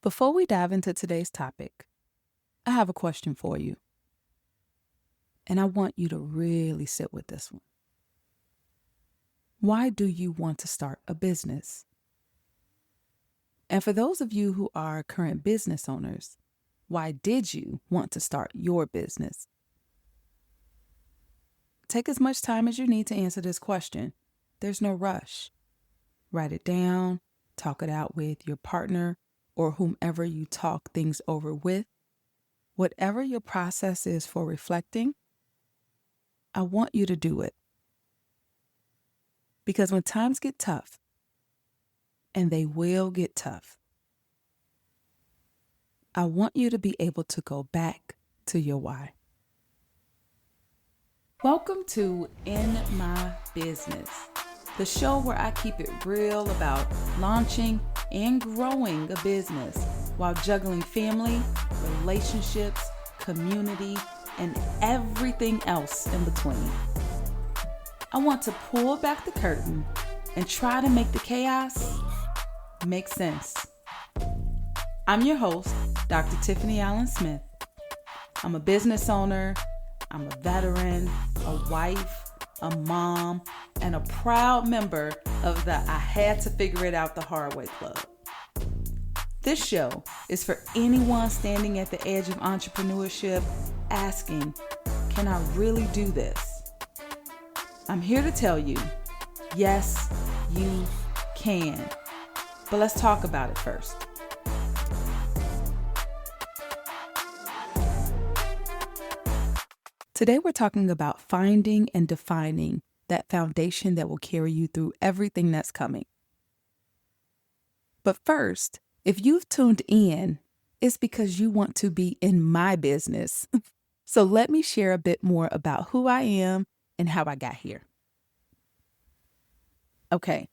Before we dive into today's topic, I have a question for you. And I want you to really sit with this one. Why do you want to start a business? And for those of you who are current business owners, why did you want to start your business? Take as much time as you need to answer this question. There's no rush. Write it down, talk it out with your partner or whomever you talk things over with. Whatever your process is for reflecting, I want you to do it. Because when times get tough, and they will get tough, I want you to be able to go back to your why. Welcome to In My Business, the show where I keep it real about launching and growing a business while juggling family, relationships, community, and everything else in between. I want to pull back the curtain and try to make the chaos make sense. I'm your host, Dr. Tiffany Allen Smith. I'm a business owner, I'm a veteran, a wife, a mom, and a proud member of the I Had to Figure It Out the Hard Way Club. This show is for anyone standing at the edge of entrepreneurship asking, can I really do this? I'm here to tell you, yes, you can. But let's talk about it first. Today we're talking about finding and defining that foundation that will carry you through everything that's coming. But first, if you've tuned in, it's because you want to be in my business. So let me share a bit more about who I am and how I got here. Okay,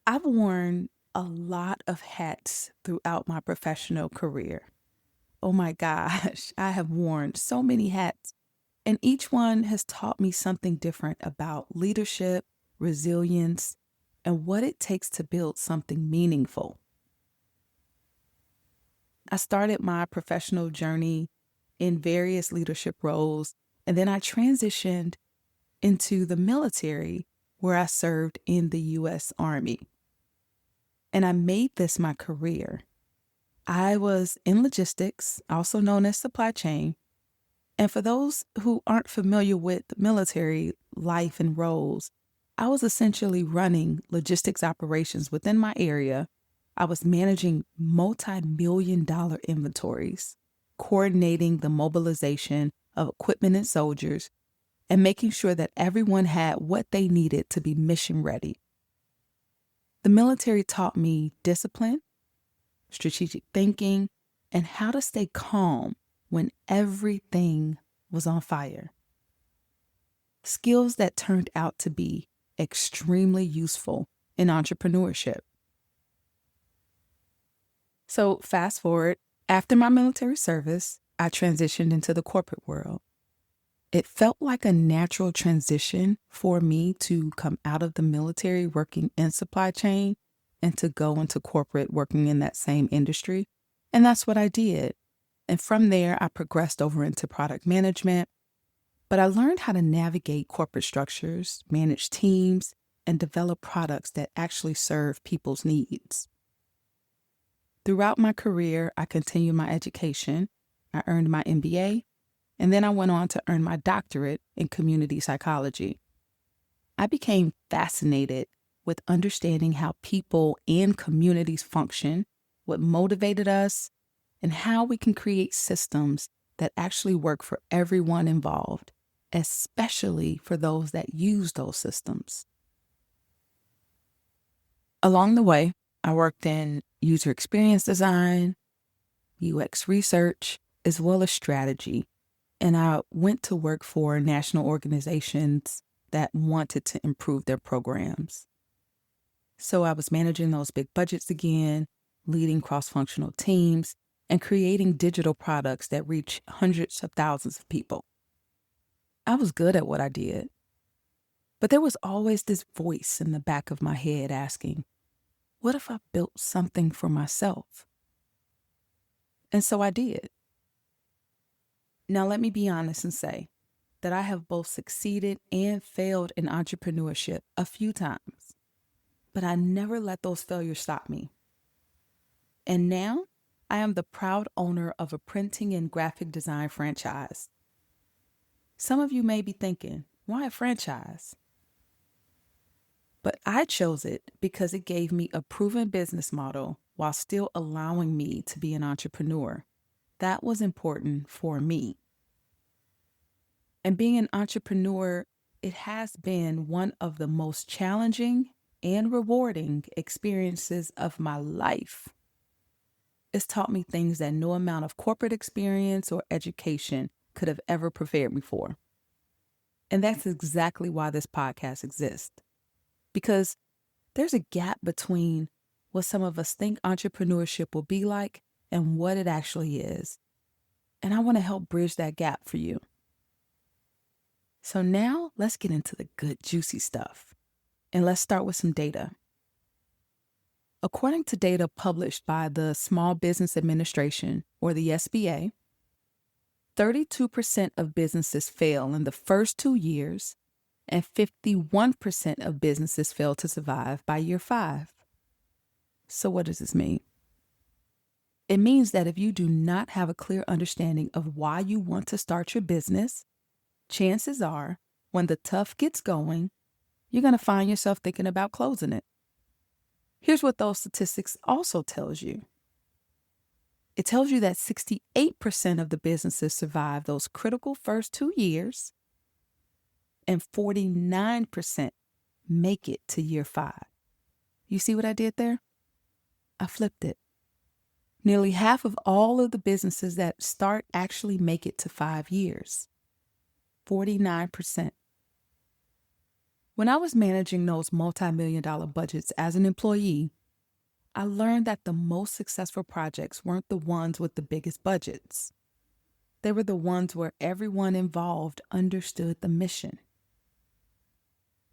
I've worn a lot of hats throughout my professional career. Oh my gosh, I have worn so many hats, and each one has taught me something different about leadership, resilience, and what it takes to build something meaningful. I started my professional journey in various leadership roles, and then I transitioned into the military where I served in the U.S. Army. And I made this my career. I was in logistics, also known as supply chain. And for those who aren't familiar with military life and roles, I was essentially running logistics operations within my area. I was managing multi-million-dollar inventories, coordinating the mobilization of equipment and soldiers, and making sure that everyone had what they needed to be mission ready. The military taught me discipline, strategic thinking, and how to stay calm when everything was on fire. Skills that turned out to be extremely useful in entrepreneurship. So fast forward, after my military service, I transitioned into the corporate world. It felt like a natural transition for me to come out of the military working in supply chain and to go into corporate working in that same industry. And that's what I did. And from there, I progressed over into product management. But I learned how to navigate corporate structures, manage teams, and develop products that actually serve people's needs. Throughout my career, I continued my education. I earned my MBA. And then I went on to earn my doctorate in community psychology. I became fascinated with understanding how people and communities function, what motivated us, and how we can create systems that actually work for everyone involved, especially for those that use those systems. Along the way, I worked in user experience design, UX research, as well as strategy. And I went to work for national organizations that wanted to improve their programs. So I was managing those big budgets again, leading cross-functional teams, and creating digital products that reach hundreds of thousands of people. I was good at what I did. But there was always this voice in the back of my head asking, what if I built something for myself? And so I did. Now, let me be honest and say that I have both succeeded and failed in entrepreneurship a few times, but I never let those failures stop me. And now I am the proud owner of a printing and graphic design franchise. Some of you may be thinking, why a franchise? But I chose it because it gave me a proven business model while still allowing me to be an entrepreneur. That was important for me. And being an entrepreneur, it has been one of the most challenging and rewarding experiences of my life. It's taught me things that no amount of corporate experience or education could have ever prepared me for. And that's exactly why this podcast exists. Because there's a gap between what some of us think entrepreneurship will be like and what it actually is. And I want to help bridge that gap for you. So now let's get into the good, juicy stuff. And let's start with some data. According to data published by the Small Business Administration, or the SBA, 32% of businesses fail in the first 2 years, and 51% of businesses fail to survive by year 5. So what does this mean? It means that if you do not have a clear understanding of why you want to start your business, chances are, when the tough gets going, you're going to find yourself thinking about closing it. Here's what those statistics also tells you. It tells you that 68% of the businesses survive those critical first 2 years, and 49% make it to year 5. You see what I did there? I flipped it. Nearly half of all of the businesses that start actually make it to 5 years. 49%. When I was managing those multi-million-dollar budgets as an employee, I learned that the most successful projects weren't the ones with the biggest budgets. They were the ones where everyone involved understood the mission.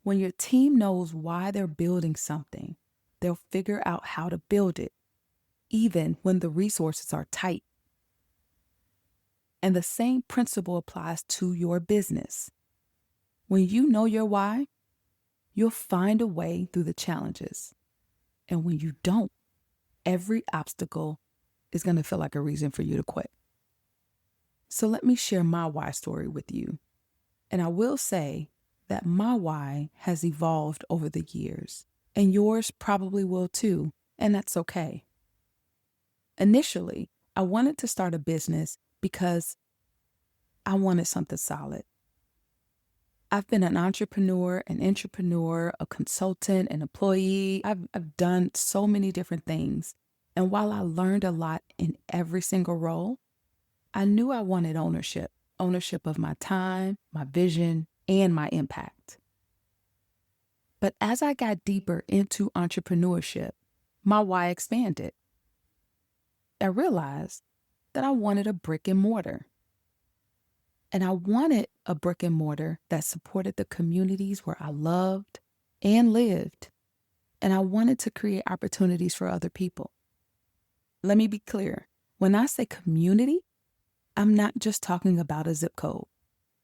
When your team knows why they're building something, they'll figure out how to build it, even when the resources are tight. And the same principle applies to your business. When you know your why, you'll find a way through the challenges. And when you don't, every obstacle is going to feel like a reason for you to quit. So let me share my why story with you. And I will say that my why has evolved over the years, and yours probably will too, and that's okay. Initially, I wanted to start a business because I wanted something solid. I've been an entrepreneur, an intrapreneur, a consultant, an employee. I've done so many different things. And while I learned a lot in every single role, I knew I wanted ownership of my time, my vision, and my impact. But as I got deeper into entrepreneurship, my why expanded. I realized that I wanted a brick and mortar. And I wanted a brick and mortar that supported the communities where I loved and lived. And I wanted to create opportunities for other people. Let me be clear. When I say community, I'm not just talking about a zip code.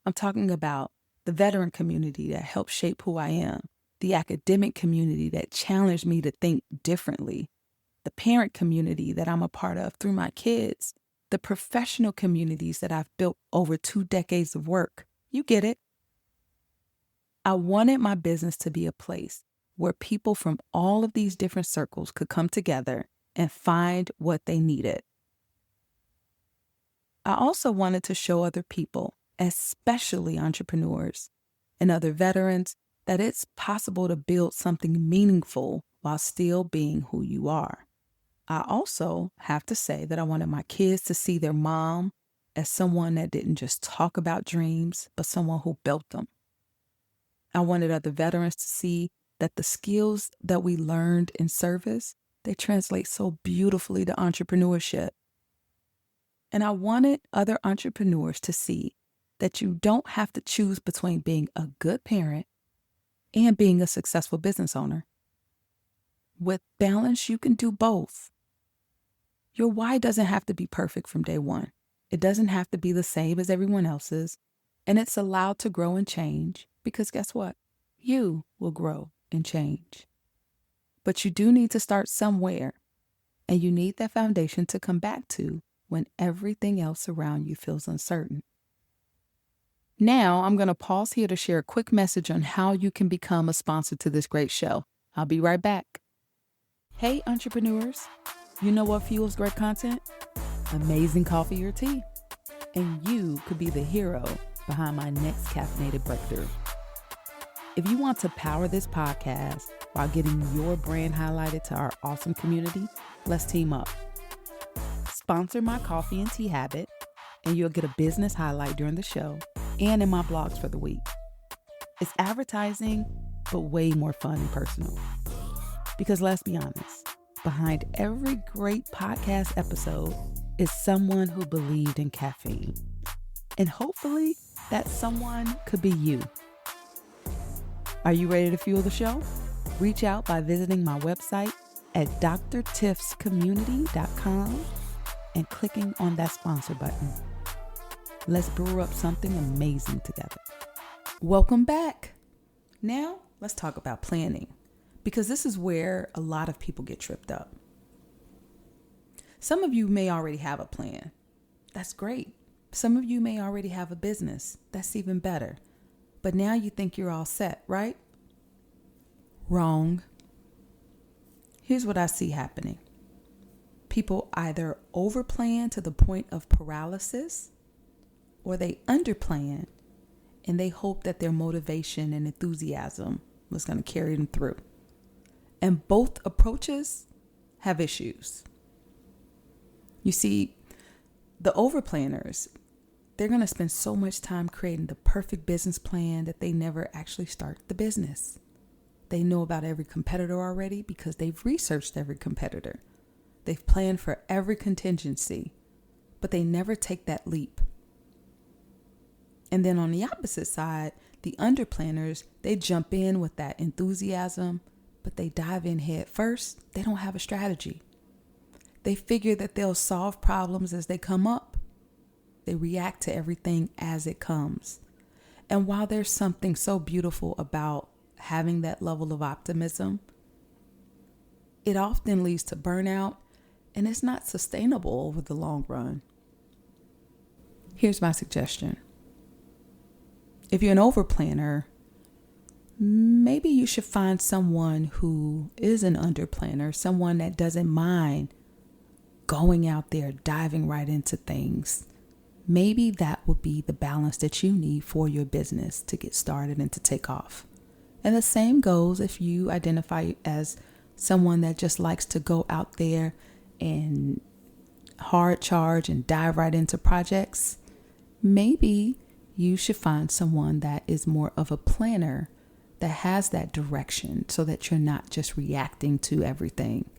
I'm talking about the veteran community that helped shape who I am, the academic community that challenged me to think differently, the parent community that I'm a part of through my kids, the professional communities that I've built over 2 decades of work. You get it. I wanted my business to be a place where people from all of these different circles could come together and find what they needed. I also wanted to show other people, especially entrepreneurs and other veterans, that it's possible to build something meaningful while still being who you are. I also have to say that I wanted my kids to see their mom as someone that didn't just talk about dreams, but someone who built them. I wanted other veterans to see that the skills that we learned in service, they translate so beautifully to entrepreneurship. And I wanted other entrepreneurs to see that you don't have to choose between being a good parent and being a successful business owner. With balance, you can do both. Your why doesn't have to be perfect from day one. It doesn't have to be the same as everyone else's, and it's allowed to grow and change because guess what? You will grow and change. But you do need to start somewhere, and you need that foundation to come back to when everything else around you feels uncertain. Now, I'm going to pause here to share a quick message on how you can become a sponsor to this great show. I'll be right back. Hey, entrepreneurs, you know what fuels great content? Amazing coffee or tea. And you could be the hero behind my next caffeinated breakthrough. If you want to power this podcast while getting your brand highlighted to our awesome community, let's team up. Sponsor my coffee and tea habit, and you'll get a business highlight during the show and in my blogs for the week. It's advertising, but way more fun and personal. Because let's be honest, behind every great podcast episode is someone who believed in caffeine. And hopefully that someone could be you. Are you ready to fuel the show? Reach out by visiting my website at drtiffscommunity.com and clicking on that sponsor button. Let's brew up something amazing together. Welcome back. Now, let's talk about planning, because this is where a lot of people get tripped up. Some of you may already have a plan. That's great. Some of you may already have a business. That's even better. But now you think you're all set, right? Wrong. Here's what I see happening. People either overplan to the point of paralysis, or they underplan and they hope that their motivation and enthusiasm was going to carry them through. And both approaches have issues. You see, the overplanners, they're going to spend so much time creating the perfect business plan that they never actually start the business. They know about every competitor already because they've researched every competitor. They've planned for every contingency, but they never take that leap. And then on the opposite side, the underplanners, they jump in with that enthusiasm, but they dive in head first. They don't have a strategy. They figure that they'll solve problems as they come up. They react to everything as it comes. And while there's something so beautiful about having that level of optimism, it often leads to burnout, and it's not sustainable over the long run. Here's my suggestion. If you're an overplanner, maybe you should find someone who is an underplanner, someone that doesn't mind going out there, diving right into things. Maybe that would be the balance that you need for your business to get started and to take off. And the same goes if you identify as someone that just likes to go out there and hard charge and dive right into projects. Maybe you should find someone that is more of a planner, that has that direction so that you're not just reacting to everything.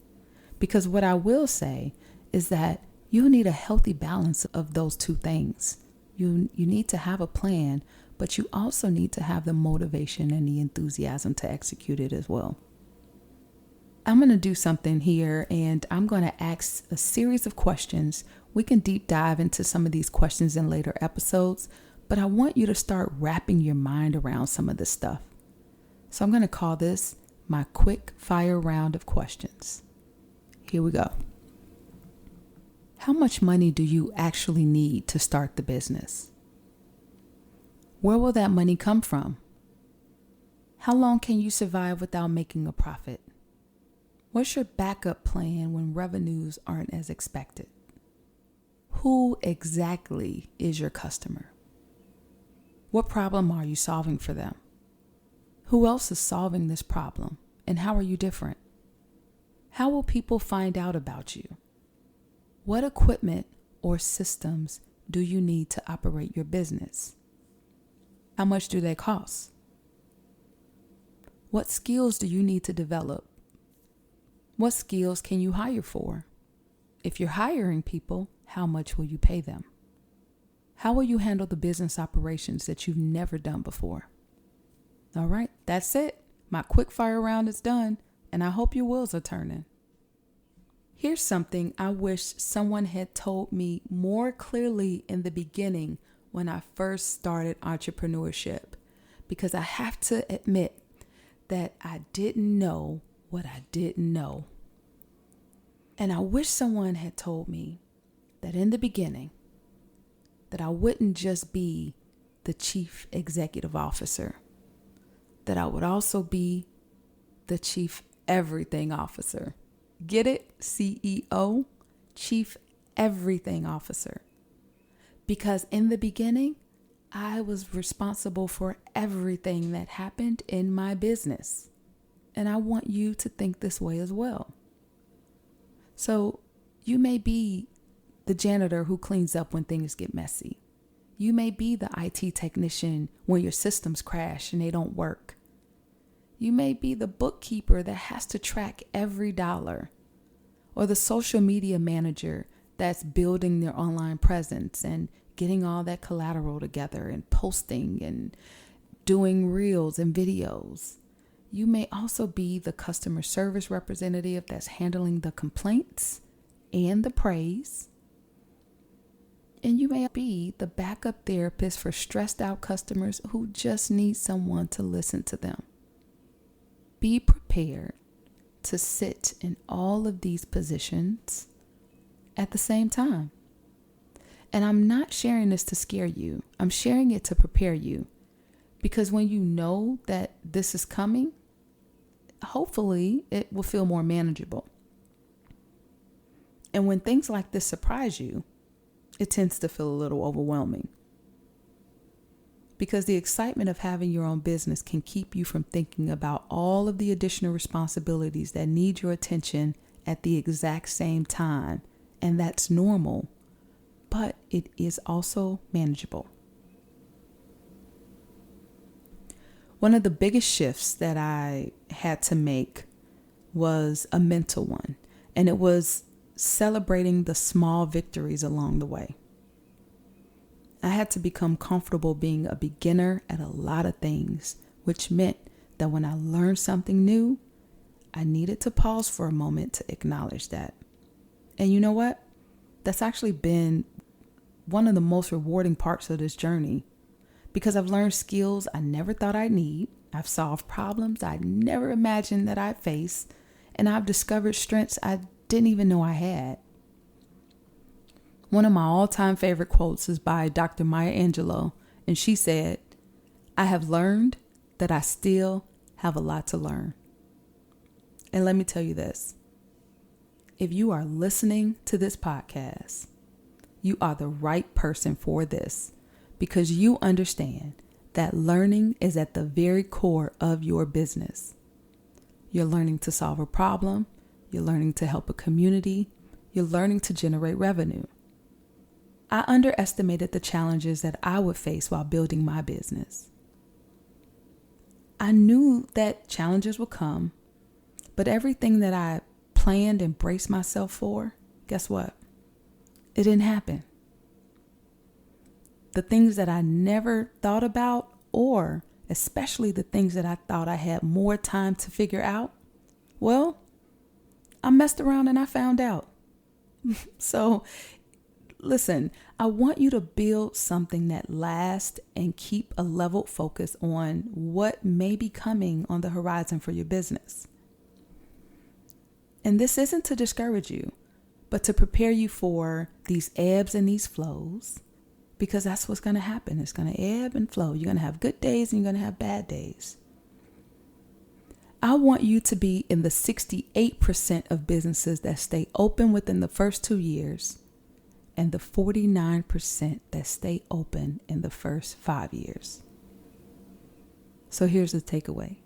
Because what I will say is that you need a healthy balance of those two things. You need to have a plan, but you also need to have the motivation and the enthusiasm to execute it as well. I'm going to do something here, and I'm going to ask a series of questions. We can deep dive into some of these questions in later episodes, but I want you to start wrapping your mind around some of this stuff. So I'm going to call this my quick fire round of questions. Here we go. How much money do you actually need to start the business? Where will that money come from? How long can you survive without making a profit? What's your backup plan when revenues aren't as expected? Who exactly is your customer? What problem are you solving for them? Who else is solving this problem, and how are you different? How will people find out about you? What equipment or systems do you need to operate your business? How much do they cost? What skills do you need to develop? What skills can you hire for? If you're hiring people, how much will you pay them? How will you handle the business operations that you've never done before? All right, that's it. My quick fire round is done, and I hope your wheels are turning. Here's something I wish someone had told me more clearly in the beginning when I first started entrepreneurship, because I have to admit that I didn't know what I didn't know. And I wish someone had told me that in the beginning, that I wouldn't just be the chief executive officer, that I would also be the chief everything officer. Get it? CEO, chief everything officer. Because in the beginning, I was responsible for everything that happened in my business. And I want you to think this way as well. So you may be the janitor who cleans up when things get messy. You may be the IT technician when your systems crash and they don't work. You may be the bookkeeper that has to track every dollar, or the social media manager that's building their online presence and getting all that collateral together and posting and doing reels and videos. You may also be the customer service representative that's handling the complaints and the praise. And you may be the backup therapist for stressed out customers who just need someone to listen to them. Be prepared to sit in all of these positions at the same time. And I'm not sharing this to scare you. I'm sharing it to prepare you. Because when you know that this is coming, hopefully it will feel more manageable. And when things like this surprise you, it tends to feel a little overwhelming. Because the excitement of having your own business can keep you from thinking about all of the additional responsibilities that need your attention at the exact same time. And that's normal, but it is also manageable. One of the biggest shifts that I had to make was a mental one, and it was celebrating the small victories along the way. I had to become comfortable being a beginner at a lot of things, which meant that when I learned something new, I needed to pause for a moment to acknowledge that. And you know what? That's actually been one of the most rewarding parts of this journey, because I've learned skills I never thought I'd need. I've solved problems I never imagined that I'd face, and I've discovered strengths I didn't even know I had. One of my all-time favorite quotes is by Dr. Maya Angelou, and she said, "I have learned that I still have a lot to learn." And let me tell you this. If you are listening to this podcast, you are the right person for this, because you understand that learning is at the very core of your business. You're learning to solve a problem. You're learning to help a community. You're learning to generate revenue. I underestimated the challenges that I would face while building my business. I knew that challenges would come, but everything that I planned and braced myself for, guess what? It didn't happen. The things that I never thought about, or especially the things that I thought I had more time to figure out, well, I messed around and I found out. So listen, I want you to build something that lasts and keep a leveled focus on what may be coming on the horizon for your business. And this isn't to discourage you, but to prepare you for these ebbs and these flows, because that's what's going to happen. It's going to ebb and flow. You're going to have good days and you're going to have bad days. I want you to be in the 68% of businesses that stay open within the first 2 years, and the 49% that stay open in the first 5 years. So here's the takeaway.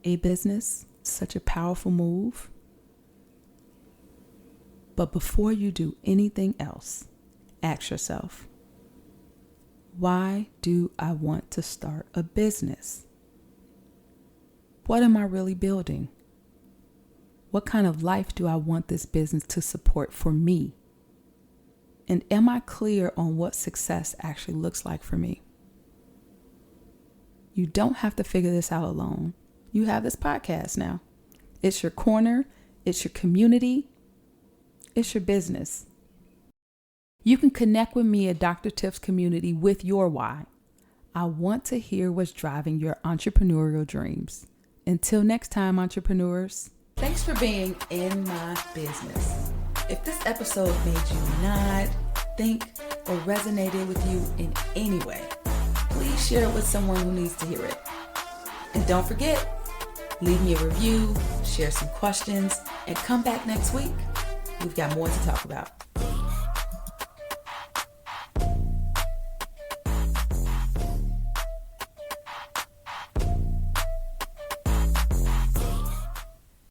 A business, such a powerful move. But before you do anything else, ask yourself, why do I want to start a business? What am I really building? What kind of life do I want this business to support for me? And am I clear on what success actually looks like for me? You don't have to figure this out alone. You have this podcast now. It's your corner. It's your community. it's your business. You can connect with me at Dr. Tiff's community with your why. I want to hear what's driving your entrepreneurial dreams. Until next time, entrepreneurs, thanks for being in my business. If this episode made you nod, think, or resonated with you in any way, please share it with someone who needs to hear it. And don't forget, leave me a review, share some questions, and come back next week. We've got more to talk about.